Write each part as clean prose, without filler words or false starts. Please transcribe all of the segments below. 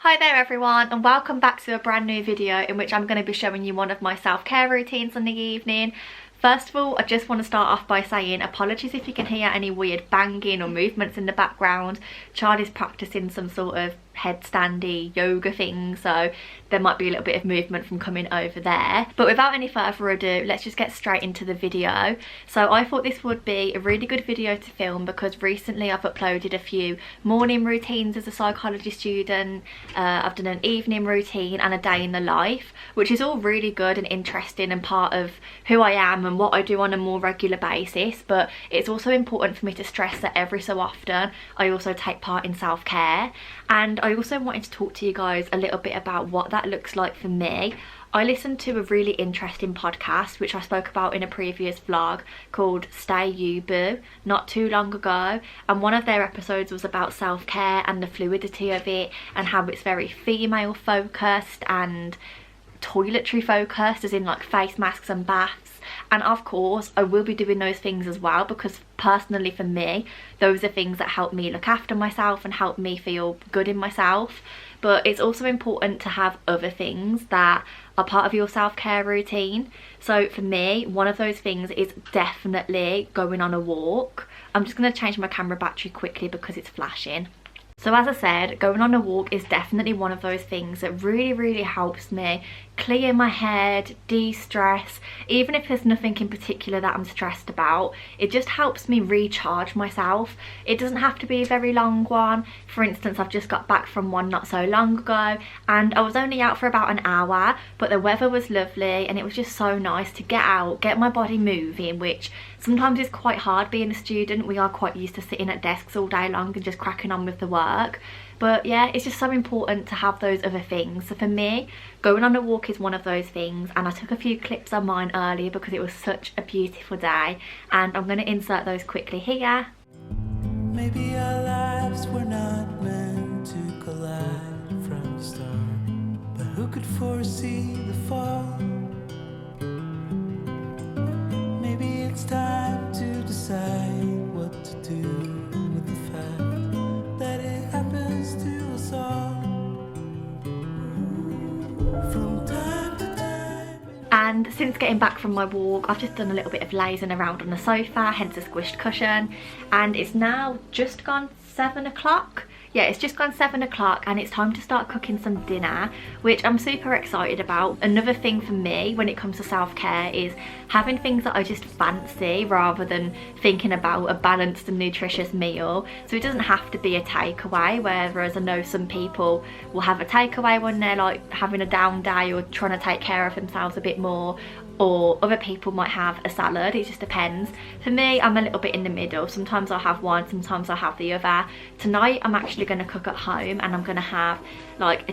Hi there everyone, and welcome back to a brand new video in which I'm going to be showing you one of my self-care routines in the evening. First of all, I just want to start off by saying apologies if you can hear any weird banging or movements in the background. Child is practicing some sort of headstandy yoga thing, so there might be a little bit of movement from coming over there. But without any further ado, let's just get straight into the video. So I thought this would be a really good video to film because recently I've uploaded a few morning routines as a psychology student. I've done an evening routine and a day in the life, which is all really good and interesting and part of who I am and what I do on a more regular basis. But it's also important for me to stress that every so often I also take part in self-care. And I also wanted to talk to you guys a little bit about what that looks like for me. I listened to a really interesting podcast which I spoke about in a previous vlog called Stay You Boo not too long ago, and one of their episodes was about self-care and the fluidity of it and how it's very female focused and toiletry focused, as in like face masks and baths. And of course I will be doing those things as well because personally for me those are things that help me look after myself and help me feel good in myself. But it's also important to have other things that are part of your self-care routine. So for me, one of those things is definitely going on a walk. I'm just going to change my camera battery quickly because it's flashing. So as I said, going on a walk is definitely one of those things that really helps me clear my head, de-stress. Even if there's nothing in particular that I'm stressed about, it just helps me recharge myself. It doesn't have to be a very long one. For instance, I've just got back from one not so long ago and I was only out for about an hour, but the weather was lovely and it was just so nice to get out, get my body moving, which sometimes is quite hard being a student. We are quite used to sitting at desks all day long and just cracking on with the work. But yeah, it's just so important to have those other things. So for me, going on a walk is one of those things, and I took a few clips on mine earlier because it was such a beautiful day, and I'm going to insert those quickly here. Maybe our lives were not meant to collide from the start, but who could foresee the fall? Maybe it's time to decide what to do with the fact that it happens to us all from time to time. And since getting back from my walk, I've just done a little bit of lazing around on the sofa, hence a squished cushion, and it's now just gone 7 o'clock. Yeah, it's just gone 7 o'clock and it's time to start cooking some dinner, which I'm super excited about. Another thing for me when it comes to self-care is having things that I just fancy rather than thinking about a balanced and nutritious meal. So it doesn't have to be a takeaway, whereas I know some people will have a takeaway when they're like having a down day or trying to take care of themselves a bit more, or other people might have a salad. It just depends. For me, I'm a little bit in the middle. Sometimes I'll have one, sometimes I'll have the other. Tonight I'm actually going to cook at home and I'm going to have like a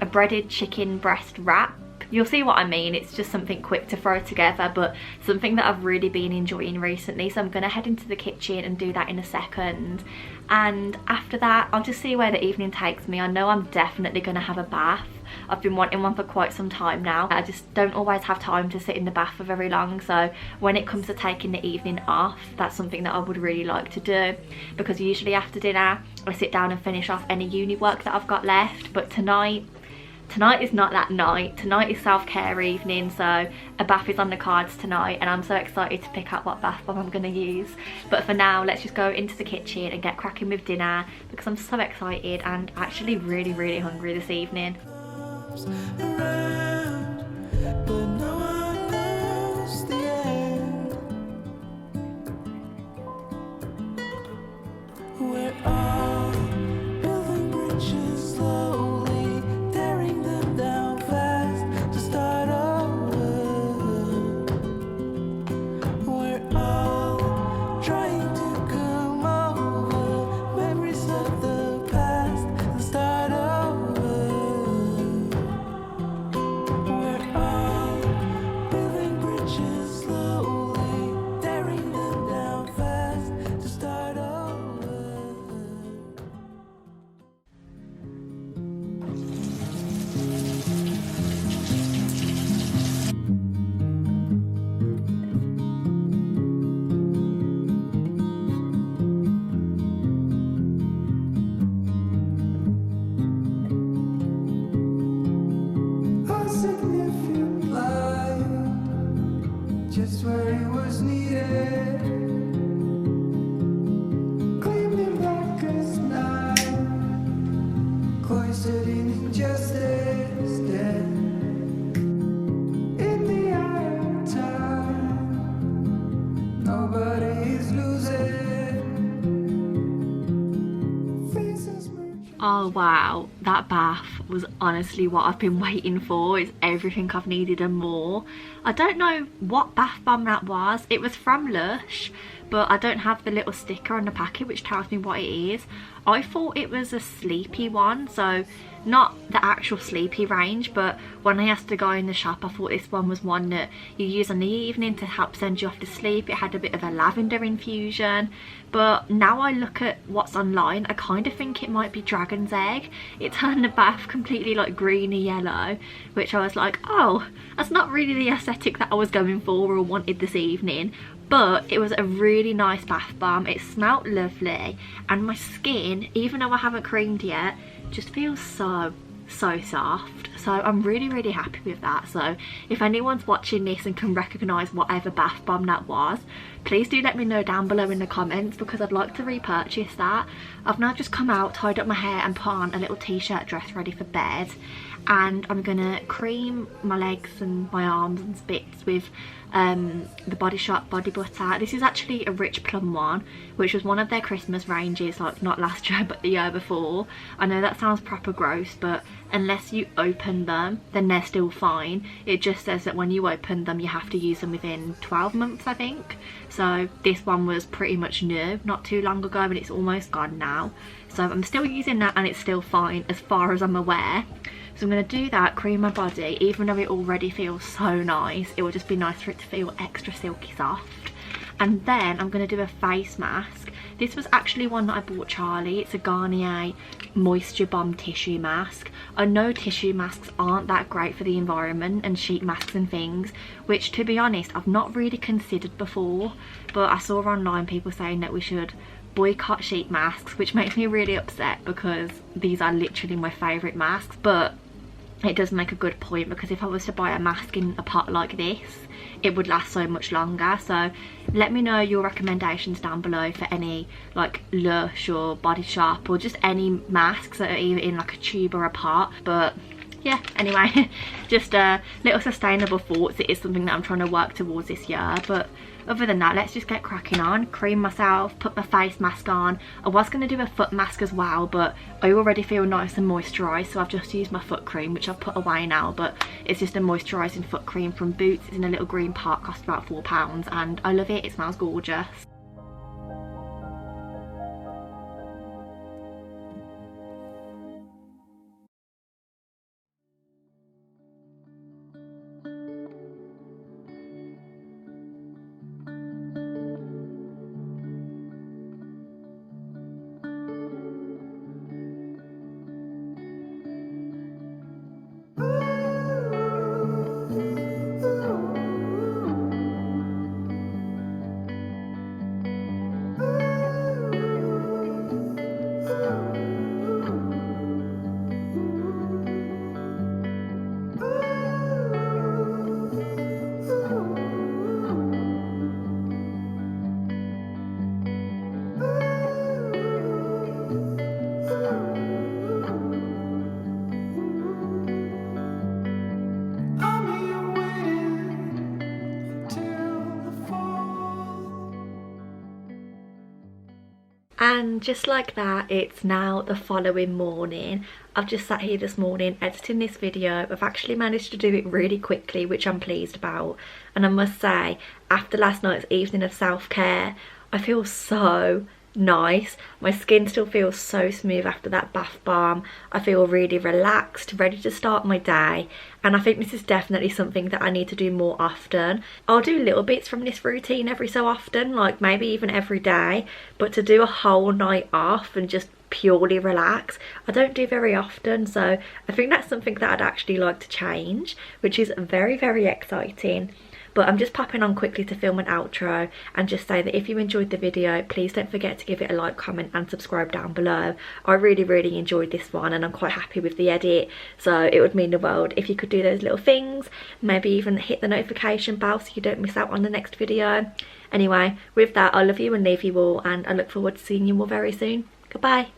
breaded chicken breast wrap. You'll see what I mean. It's just something quick to throw together, but something that I've really been enjoying recently. So I'm going to head into the kitchen and do that in a second, and after that I'll just see where the evening takes me. I know I'm definitely going to have a bath. I've been wanting one for quite some time now. I just don't always have time to sit in the bath for very long, so when it comes to taking the evening off, that's something that I would really like to do, because usually after dinner I sit down and finish off any uni work that I've got left. But tonight is not that night. Tonight is self-care evening, so a bath is on the cards tonight, and I'm so excited to pick out what bath bomb I'm going to use. But for now, let's just go into the kitchen and get cracking with dinner because I'm so excited and actually really hungry this evening. Around, but no one knows the end. We're all building bridges slowly, tearing them down fast to start over. We're all trying to come over memories of the past and start over. We're all cloistered in injustice, dead in the eye of time. Nobody's losing. Faces merging. Oh wow, that bath was honestly what I've been waiting for. It's everything I've needed and more. I don't know what bath bomb that was. It was from Lush, but I don't have the little sticker on the packet which tells me what it is. I thought it was a sleepy one, so not the actual sleepy range, but when I asked the guy in the shop, I thought this one was one that you use in the evening to help send you off to sleep. It had a bit of a lavender infusion, but now I look at what's online, I kind of think it might be dragon's egg. It turned the bath completely like greeny yellow, which I was like, oh, that's not really the aesthetic that I was going for or wanted this evening. But it was a really nice bath bomb. It smelled lovely, and my skin, even though I haven't creamed yet, just feels so soft. So I'm really happy with that. So if anyone's watching this and can recognise whatever bath bomb that was, please do let me know down below in the comments, because I'd like to repurchase that. I've now just come out, tied up my hair and put on a little t-shirt dress ready for bed, and I'm gonna cream my legs and my arms and bits with the Body Shop body butter. This is actually a rich plum one, which was one of their Christmas ranges, like not last year but the year before. I know that sounds proper gross, but unless you open them then they're still fine. It just says that when you open them you have to use them within 12 months, I think. So this one was pretty much new, not too long ago, but it's almost gone now. So I'm still using that and it's still fine as far as I'm aware. So I'm going to do that, cream my body, even though it already feels so nice. It would just be nice for it to feel extra silky soft. And then I'm going to do a face mask. This was actually one that I bought Charlie. It's a Garnier Moisture Bomb tissue mask. I know tissue masks aren't that great for the environment, and sheet masks and things, which to be honest I've not really considered before, but I saw online people saying that we should boycott sheet masks, which makes me really upset because these are literally my favourite masks. But it does make a good point, because if I was to buy a mask in a pot like this, it would last so much longer. So let me know your recommendations down below for any like Lush or Body Shop or just any masks that are either in like a tube or a pot. But yeah, anyway, just little sustainable thoughts. It is something that I'm trying to work towards this year. But other than that, let's just get cracking on. Cream myself, put my face mask on. I was going to do a foot mask as well, but I already feel nice and moisturised, so I've just used my foot cream, which I've put away now. But it's just a moisturising foot cream from Boots. It's in a little green pot, cost about £4, and I love it. It smells gorgeous. And just like that, it's now the following morning. I've just sat here this morning editing this video. I've actually managed to do it really quickly, which I'm pleased about. And I must say, after last night's evening of self-care, I feel so nice. My skin still feels so smooth after that bath bomb. I feel really relaxed, ready to start my day, and I think this is definitely something that I need to do more often. I'll do little bits from this routine every so often, like maybe even every day, but to do a whole night off and just purely relax, I don't do very often. So I think that's something that I'd actually like to change, which is very exciting. But I'm just popping on quickly to film an outro and just say that if you enjoyed the video, please don't forget to give it a like, comment and subscribe down below. I really enjoyed this one and I'm quite happy with the edit, so it would mean the world if you could do those little things. Maybe even hit the notification bell so you don't miss out on the next video. Anyway, with that, I love you and leave you all, and I look forward to seeing you all very soon. Goodbye.